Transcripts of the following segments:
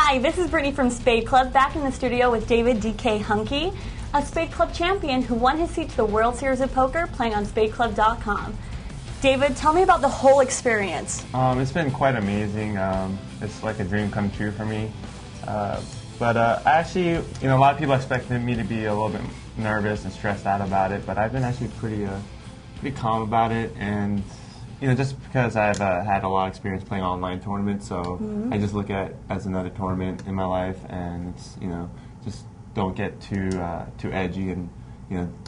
Hi, this is Brittany from SpadeClub, back in the studio with David Dkhunky, a SpadeClub champion who won his seat to the World Series of Poker playing on SpadeClub.com. David, tell me about the whole experience. It's been quite amazing. It's like a dream come true for me. But actually, a lot of people expected me to be a little bit nervous and stressed out about it, but I've been actually pretty calm about it. And just because I've had a lot of experience playing online tournaments, so I just look at it as another tournament in my life, and it's just don't get too edgy and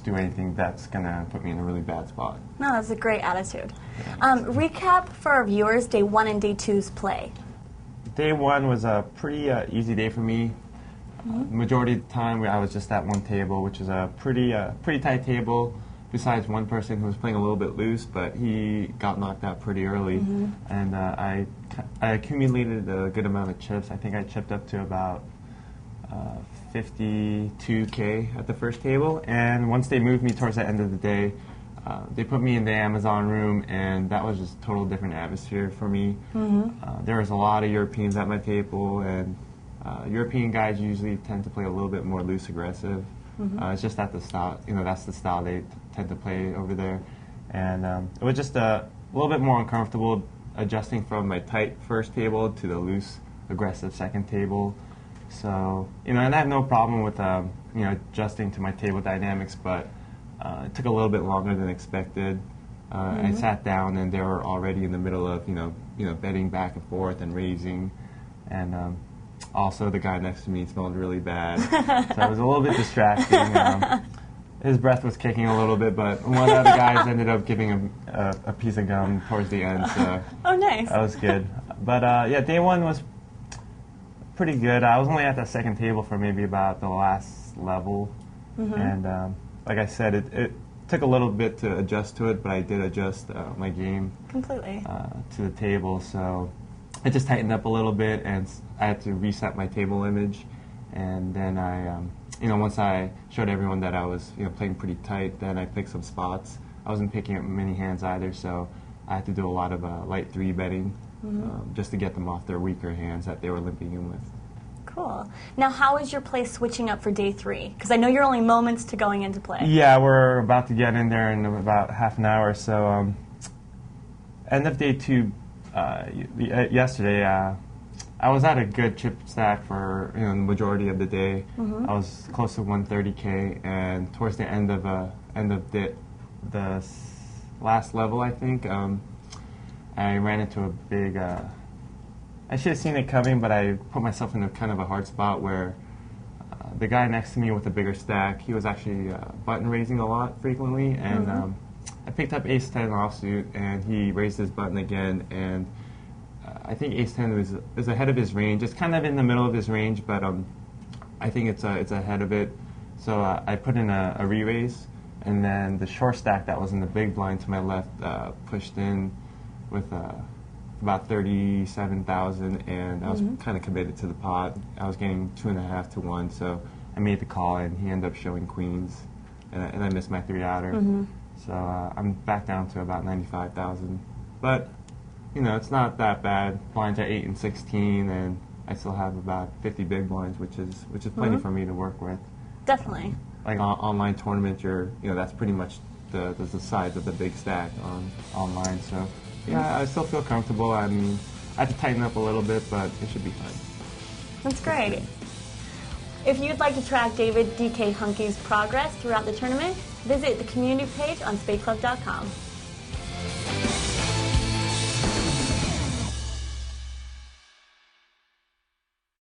do anything that's gonna put me in a really bad spot. No, that's a great attitude. Recap for our viewers day 1 and day 2's play. Day 1 was a pretty easy day for me. Majority of the time, I was just at one table, which is a pretty tight table. Besides one person who was playing a little bit loose, but he got knocked out pretty early, and I accumulated a good amount of chips. I think I chipped up to about 52K at the first table, and once they moved me towards the end of the day, they put me in the Amazon room, and that was just a total different atmosphere for me. There was a lot of Europeans at my table, and European guys usually tend to play a little bit more loose aggressive. It's just that the style, that's the style they tend to play over there, and it was just a little bit more uncomfortable adjusting from my tight first table to the loose aggressive second table. So and I have no problem with adjusting to my table dynamics, but it took a little bit longer than expected. I sat down and they were already in the middle of betting back and forth and raising, and also the guy next to me smelled really bad, so it was a little bit distracting. His breath was kicking a little bit, but one of the guys ended up giving him a piece of gum towards the end. So oh, nice. That was good. But yeah, day 1 was pretty good. I was only at the second table for maybe about the last level, and like I said, it took a little bit to adjust to it, but I did adjust my game completely to the table. So it just tightened up a little bit, and I had to reset my table image, and then I, once I showed everyone that I was, playing pretty tight, then I picked some spots. I wasn't picking up many hands either, so I had to do a lot of light 3 betting just to get them off their weaker hands that they were limping in with. Cool. Now, how is your play switching up for day 3? Because I know you're only moments to going into play. Yeah, we're about to get in there in about half an hour. So end of day 2, yesterday, I was at a good chip stack for the majority of the day. I was close to 130K, and towards the end of the last level, I think, I ran into a big. I should have seen it coming, but I put myself in a kind of a hard spot where the guy next to me with the bigger stack, he was actually button raising a lot frequently, and I picked up ace-10 offsuit, and he raised his button again, and I think ace-10 is ahead of his range. It's kind of in the middle of his range, but I think it's ahead of it. So I put in a re-raise, and then the short stack that was in the big blind to my left pushed in with about 37,000, and I was kind of committed to the pot. I was getting 2.5 to 1, so I made the call, and he ended up showing queens, and I missed my 3-outer. So I'm back down to about 95,000, but it's not that bad. Blinds are 8 and 16, and I still have about 50 big blinds, which is plenty for me to work with. Definitely. Like online tournament, that's pretty much the size of the big stack online. So yeah, I still feel comfortable. I mean, I have to tighten up a little bit, but it should be fine. That's great. If you'd like to track David Dkhunky's progress throughout the tournament, visit the community page on SpadeClub.com.